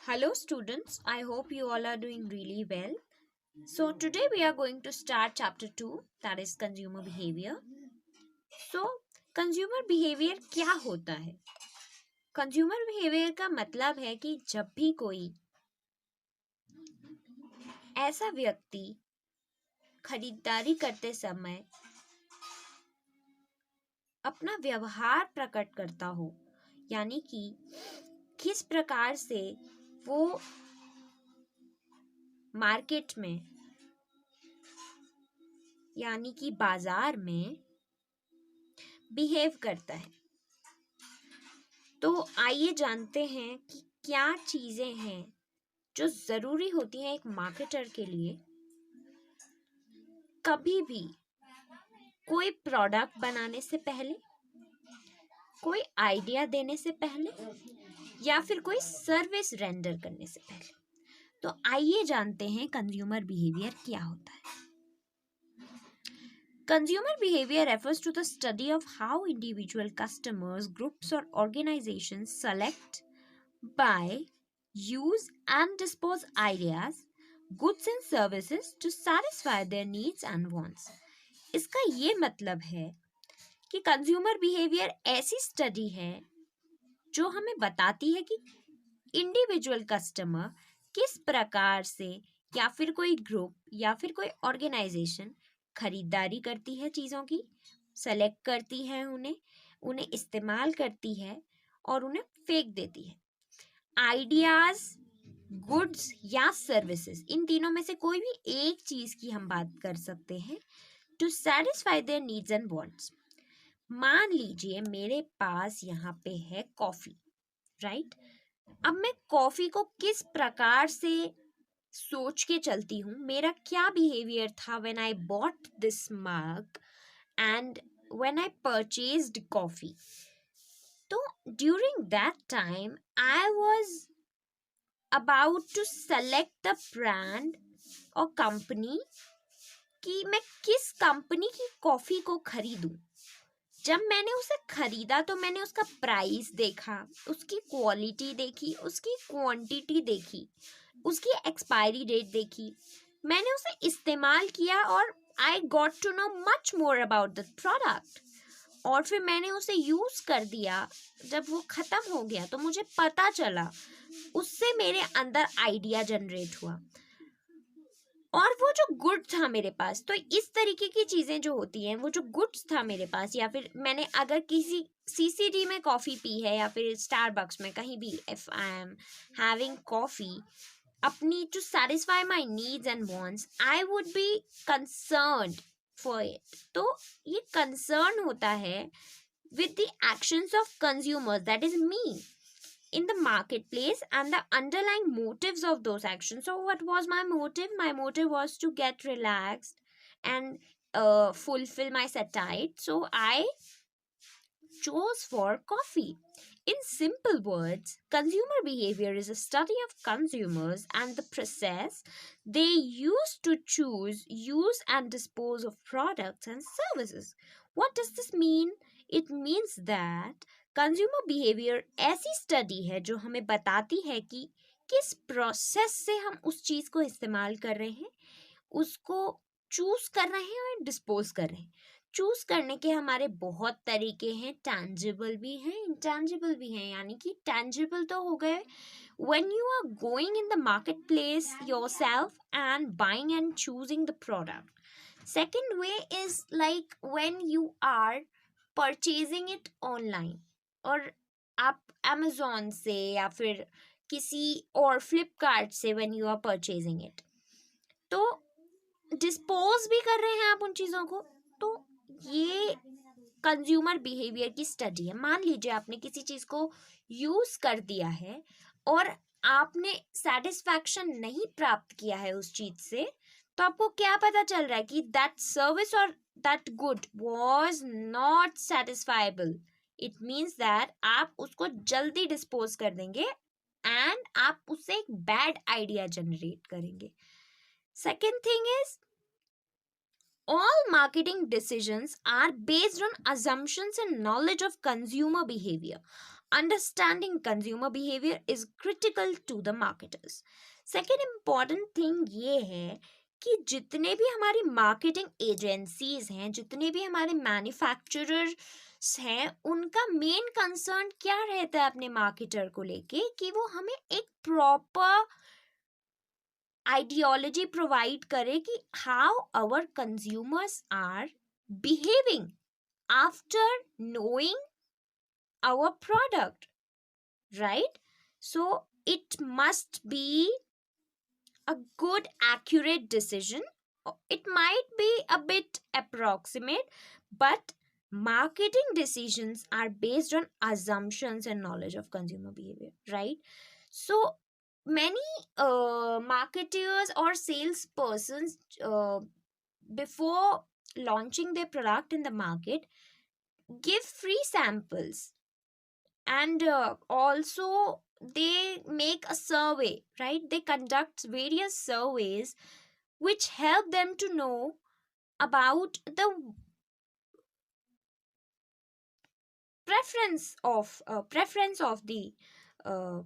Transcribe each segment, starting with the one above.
Hello students, I hope you all are doing really well. So today we are going to start chapter 2, that is consumer behavior. So consumer behavior क्या होता है? Consumer behaviour का मतलब है कि जब भी कोई ऐसा व्यक्ति खरीदारी करते समय अपना व्यवहार प्रकट करता हो, यानी कि किस प्रकार से वो मार्केट में यानी कि बाजार में बिहेव करता है। तो आइए जानते हैं कि क्या चीज़ें हैं जो ज़रूरी होती हैं एक मार्केटर के लिए। कभी भी कोई प्रोडक्ट बनाने से पहले, कोई आइडिया देने से पहले या फिर कोई सर्विस रेंडर करने से पहले। तो आइए जानते हैं कंज्यूमर बिहेवियर क्या होता है। Consumer behavior refers to the study of how individual customers, groups, or organizations select, buy, use, and dispose ideas, goods, and services to satisfy their needs and wants. इसका ये मतलब है कि कंज्यूमर बिहेवियर ऐसी study है जो हमें बताती है कि इंडिविजुअल कस्टमर किस प्रकार से या फिर कोई ग्रुप या फिर कोई ऑर्गेनाइजेशन खरीदारी करती है, चीज़ों की सेलेक्ट करती है, उन्हें इस्तेमाल करती है और उन्हें फेंक देती है। आइडियाज, गुड्स या सर्विसेज, इन तीनों में से कोई भी एक चीज़ की हम बात कर सकते हैं। To satisfy their needs and wants. मान लीजिए मेरे पास यहाँ पे है कॉफ़ी, राइट? अब मैं कॉफ़ी को किस प्रकार से सोच के चलती हूँ, मेरा क्या बिहेवियर था when I bought this mug and when I purchased coffee. तो during that time I was about to select the brand और कंपनी कि मैं किस कंपनी की कॉफ़ी को खरीदूं। जब मैंने उसे खरीदा तो मैंने उसका प्राइस देखा, उसकी क्वालिटी देखी, उसकी क्वांटिटी देखी, उसकी एक्सपायरी डेट देखी, मैंने उसे इस्तेमाल किया और I got to know much more about the product. और फिर मैंने उसे यूज़ कर दिया। जब वो ख़त्म हो गया तो मुझे पता चला, उससे मेरे अंदर आइडिया जनरेट हुआ और वो जो गुड था मेरे पास। तो इस तरीके की चीज़ें जो होती हैं, वो जो गुड्स था मेरे पास, या फिर मैंने अगर किसी सीसीडी में कॉफ़ी पी है या फिर स्टारबक्स में कहीं भी, if I am having coffee अपनी to satisfy my needs and wants, I would be concerned for it. तो ये कंसर्न होता है with the actions of consumers, that is me, in the marketplace and the underlying motives of those actions. So what was my motive? My motive was to get relaxed and fulfill my satiety. So I chose for coffee. In simple words, consumer behavior is a study of consumers and the process they use to choose, use, and dispose of products and services. What does this mean? It means that consumer behaviour ऐसी study है जो हमें बताती है कि किस process से हम उस चीज़ को इस्तेमाल कर रहे हैं, उसको चूज़ कर रहे हैं और डिस्पोज कर रहे हैं। चूज़ करने के हमारे बहुत तरीके हैं, टैंजिबल भी हैं, इंटैंजिबल भी हैं। यानी कि टैंजिबल तो हो गए when you are going in the marketplace yourself and buying and choosing the product. Second way is like when you are purchasing it online, और आप Amazon से या फिर किसी और फ्लिपकार्ट से when you are purchasing it, तो डिस्पोज भी कर रहे हैं आप उन चीज़ों को। तो ये कंज्यूमर बिहेवियर की स्टडी है। मान लीजिए आपने किसी चीज़ को यूज़ कर दिया है और आपने सेटिस्फैक्शन नहीं प्राप्त किया है उस चीज़ से, तो आपको क्या पता चल रहा है कि दैट सर्विस और that good was not satisfiable. It means that आप उसको जल्दी डिस्पोज कर देंगे एंड आप उससे एक बैड आइडिया जनरेट करेंगे। Second thing is, all marketing decisions are based on assumptions and knowledge of consumer behavior. Understanding consumer behavior is critical to the marketers. Second important thing ये है कि जितने भी हमारी मार्केटिंग एजेंसीज हैं, जितने भी हमारे मैन्युफैक्चरर्स हैं, उनका मेन कंसर्न क्या रहता है अपने मार्केटर को लेके कि वो हमें एक प्रॉपर आइडियोलॉजी प्रोवाइड करे कि how our consumers are behaving after knowing our product, right? So it must be a good accurate decision. It might be a bit approximate, but marketing decisions are based on assumptions and knowledge of consumer behavior, right? So many marketers or salespersons, before launching their product in the market, give free samples, and also they make a survey, right? They conduct various surveys which help them to know about the preference of the uh,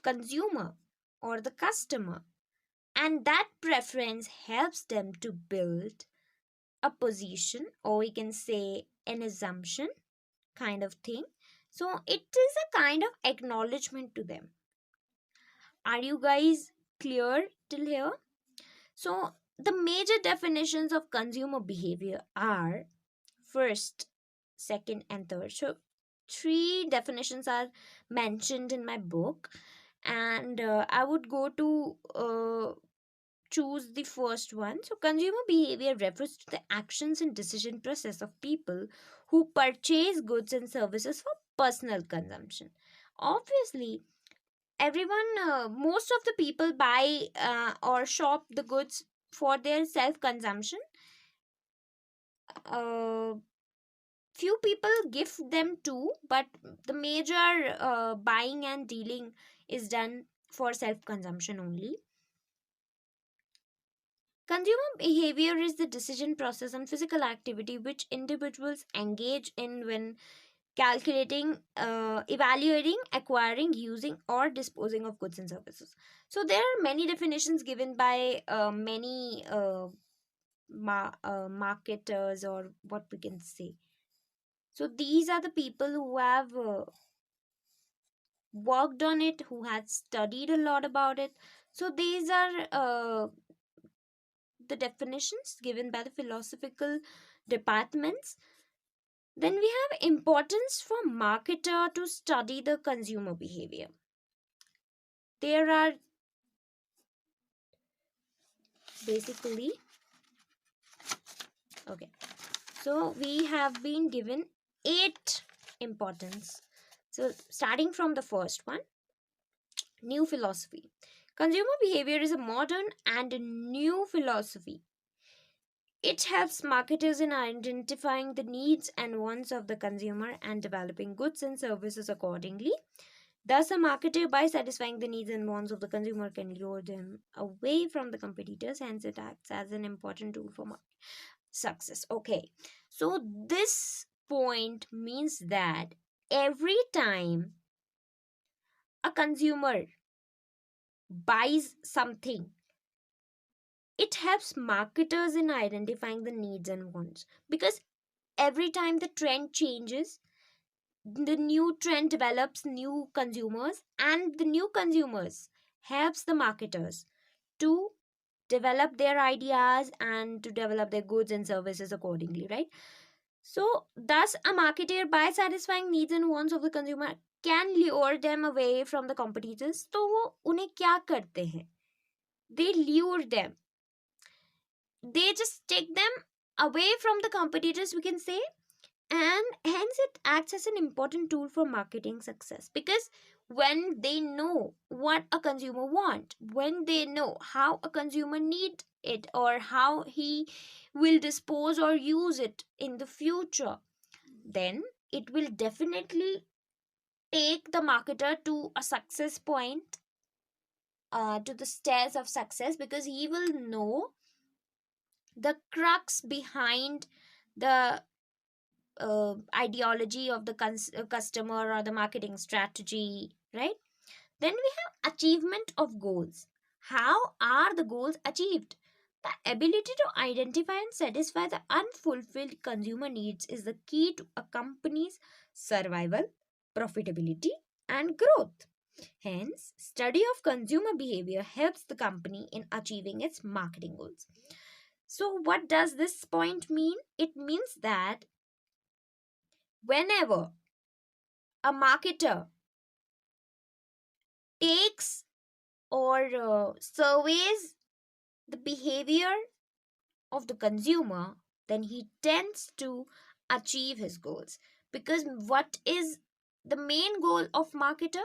consumer or the customer, and that preference helps them to build a position, or we can say an assumption kind of thing. So it is a kind of acknowledgement to them. Are you guys clear till here? So, the major definitions of consumer behavior are first, second, and third. So, three definitions are mentioned in my book, and I would go to choose the first one. So, consumer behavior refers to the actions and decision process of people who purchase goods and services for personal consumption. Obviously, everyone, most of the people buy or shop the goods for their self consumption. Few people give them too, but the major buying and dealing is done for self consumption only. Consumer behavior is the decision process and physical activity which individuals engage in when calculating, evaluating, acquiring, using, or disposing of goods and services. So there are many definitions given by many marketers, or what we can say. So these are the people who have worked on it, who had studied a lot about it. So these are the definitions given by the philosophical departments. Then we have importance for marketer to study the consumer behavior. There are basically, okay, so we have been given 8 importance. So starting from the first one, new philosophy. Consumer behavior is a modern and a new philosophy. It helps marketers in identifying the needs and wants of the consumer and developing goods and services accordingly. Thus, a marketer, by satisfying the needs and wants of the consumer, can lure them away from the competitors, hence, it acts as an important tool for market success. Okay, so this point means that every time a consumer buys something, it helps marketers in identifying the needs and wants, because every time the trend changes, the new trend develops new consumers, and the new consumers helps the marketers to develop their ideas and to develop their goods and services accordingly, right? So thus a marketer, by satisfying needs and wants of the consumer, can lure them away from the competitors. तो वो उन्हें क्या करते हैं? They lure them, they just take them away from the competitors, we can say, and hence it acts as an important tool for marketing success, because when they know what a consumer want, when they know how a consumer need it, or how he will dispose or use it in the future, then it will definitely take the marketer to a success point, to the stairs of success, because he will know the crux behind the ideology of the customer or the marketing strategy, right? Then we have achievement of goals. How are the goals achieved? The ability to identify and satisfy the unfulfilled consumer needs is the key to a company's survival, profitability, and growth. Hence, study of consumer behavior helps the company in achieving its marketing goals. So, what does this point mean? It means that whenever a marketer takes or surveys the behavior of the consumer, then he tends to achieve his goals. Because what is the main goal of marketer?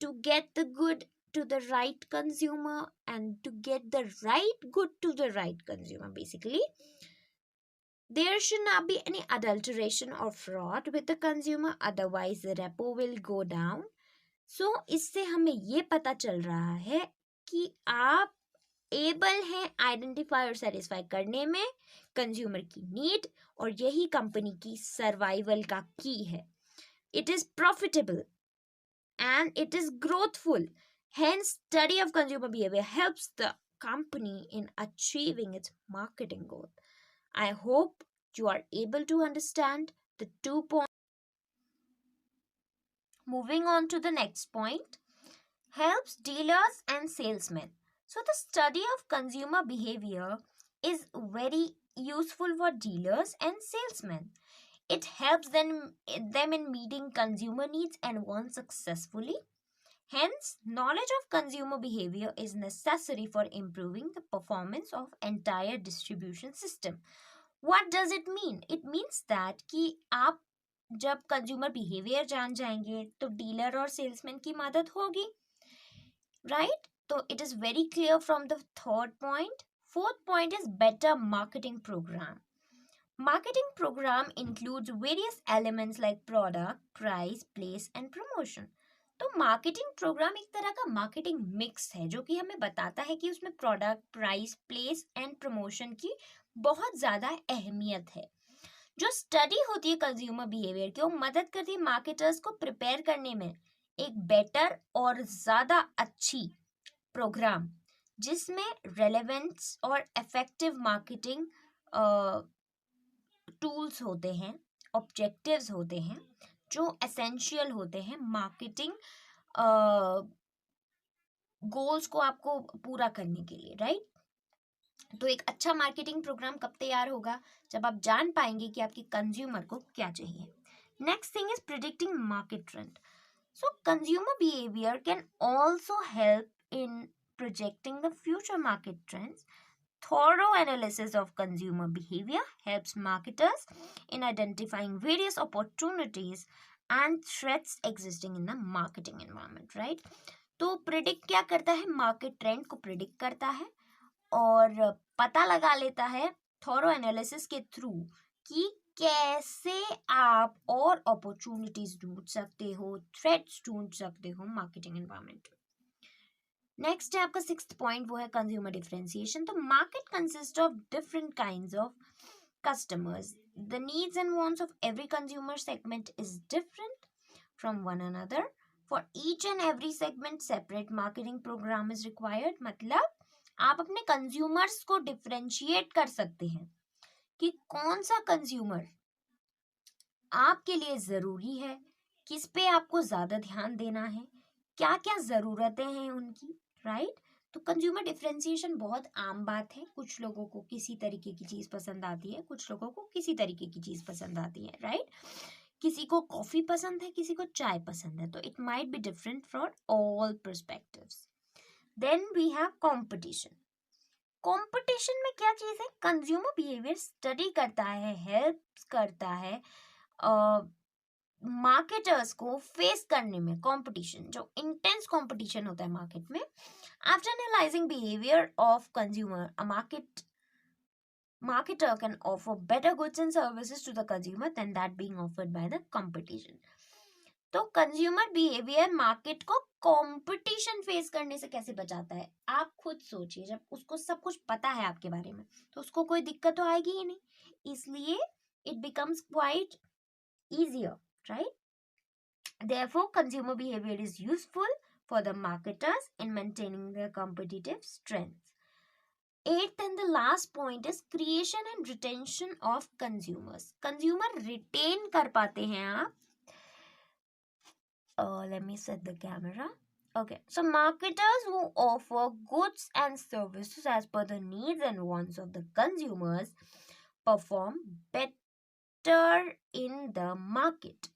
To get the good to the right consumer and to get the right good to the right consumer, basically. There should not be any adulteration or fraud with the consumer, otherwise the repo will go down. So इससे हमें ये पता चल रहा है कि आप able हैं आइडेंटिफाई और सेटिस्फाई करने में कंज्यूमर की नीड, और यही कंपनी की सर्वाइवल का की है. It is profitable and it is growthful. Hence, study of consumer behavior helps the company in achieving its marketing goal. I hope you are able to understand the 2 points. Moving on to the next point, helps dealers and salesmen. So, the study of consumer behavior is very useful for dealers and salesmen. It helps them in meeting consumer needs and wants successfully. Hence, knowledge of consumer behavior is necessary for improving the performance of entire distribution system. What does it mean? It means that कि आप जब consumer behavior जान जाएंगे तो dealer और salesman की मदद होगी, right? So it is very clear from the third point. Fourth point is better marketing program. Marketing program includes various elements like product, price, place and promotion. तो marketing programme एक तरह का marketing mix है जो कि हमें बताता है कि उसमें product, price, place and promotion की बहुत ज़्यादा अहमियत है. जो स्टडी होती है कंज्यूमर बिहेवियर की, वो मदद करती है मार्केटर्स को प्रिपेयर करने में एक बेटर और ज़्यादा अच्छी प्रोग्राम जिसमें रेलेवेंस और इफेक्टिव मार्केटिंग टूल्स होते हैं, ऑब्जेक्टिव्स होते हैं जो एसेंशियल होते हैं मार्केटिंग गोल्स को आपको पूरा करने के लिए, राइट? तो एक अच्छा मार्केटिंग प्रोग्राम कब तैयार होगा? जब आप जान पाएंगे कि आपके कंज्यूमर को क्या चाहिए. Next thing is predicting market trend. So consumer behaviour can also help in projecting the future market trends. Thorough analysis of consumer behavior helps marketers in identifying various opportunities and threats existing in the marketing environment, right? तो predict क्या करता है? Market trend को predict करता है और पता लगा लेता है थॉरो एनालिसिस के थ्रू कि कैसे आप और अपॉर्चुनिटीज ढूंढ सकते हो, थ्रेट्स ढूंढ सकते हो मार्केटिंग एनवायरनमेंट में. नेक्स्ट है आपका सिक्स्थ पॉइंट, वो है कंज्यूमर डिफरेंशिएशन. तो market consist of different kinds of customers. The needs and wants of every consumer segment is different from one another. For each and every segment, separate marketing program is required. मतलब आप अपने consumers को differentiate कर सकते हैं कि कौन सा consumer आपके लिए ज़रूरी है, किस पे आपको ज़्यादा ध्यान देना है, क्या क्या ज़रूरतें हैं उनकी, राइट? तो कंज्यूमर डिफरेंशिएशन बहुत आम बात है. कुछ लोगों को किसी तरीके की चीज़ पसंद आती है, कुछ लोगों को किसी तरीके की चीज़ पसंद आती है, राइट? किसी को कॉफ़ी पसंद है, किसी को चाय पसंद है. तो it might be different for all perspectives. Then we have competition. Competition में क्या चीज़ है? कंज्यूमर बिहेवियर स्टडी करता है, हेल्प करता है मार्केटर्स को फेस करने में कंपटीशन, जो इंटेंस कंपटीशन होता है मार्केट में. After analysing behaviour of consumer, a marketer can offer better goods and services to the consumer than that being offered by the competition. तो कंज्यूमर बिहेवियर मार्केट को competition face करने से कैसे बचाता है? आप खुद सोचिए, जब उसको सब कुछ पता है आपके बारे में तो उसको कोई दिक्कत तो आएगी ही नहीं. इसलिए it becomes quite easier, right? Therefore, consumer behavior is useful for the marketers in maintaining their competitive strength. Eighth and the last point is creation and retention of consumers. Consumer retain कर पाते हैं आप. Let me set the camera. Okay, so marketers who offer goods and services as per the needs and wants of the consumers perform better in the market.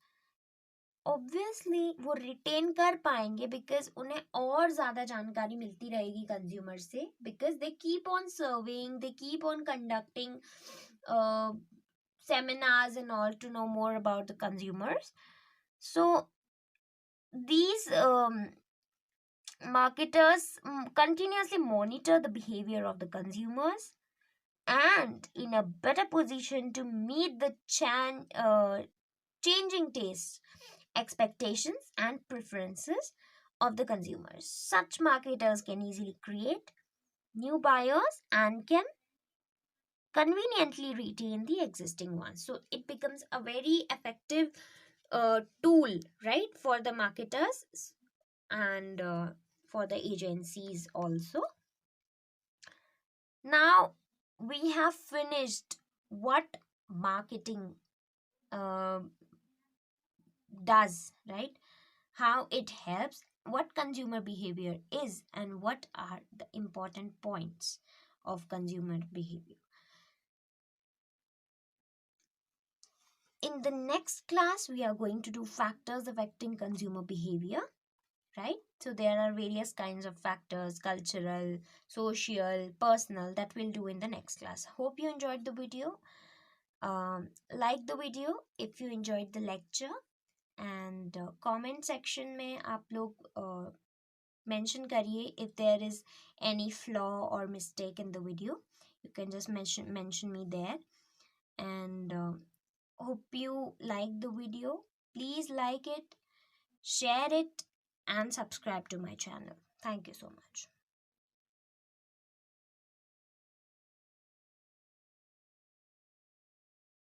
Obviously वो retain कर पाएंगे because उन्हें और ज़्यादा जानकारी मिलती रहेगी कंज्यूमर से, because they keep on serving, they keep on conducting seminars and all to know more about the consumers. So these marketers continuously monitor the behavior of the consumers and in a better position to meet the changing tastes, expectations, and preferences of the consumers. Such marketers can easily create new buyers and can conveniently retain the existing ones. So it becomes a very effective tool, right, for the marketers and for the agencies also. Now we have finished what marketing uh, does, right? How it helps, what consumer behavior is, and what are the important points of consumer behavior. In the next class, we are going to do factors affecting consumer behavior, right? So there are various kinds of factors, cultural, social, personal, that we'll do in the next class. Hope you enjoyed the video. Like the video if you enjoyed the lecture, and comment section में आप लोग mention करिए if there is any flaw or mistake in the video. You can just mention me there. And hope you like the video. Please like it, share it, and subscribe to my channel. Thank you so much.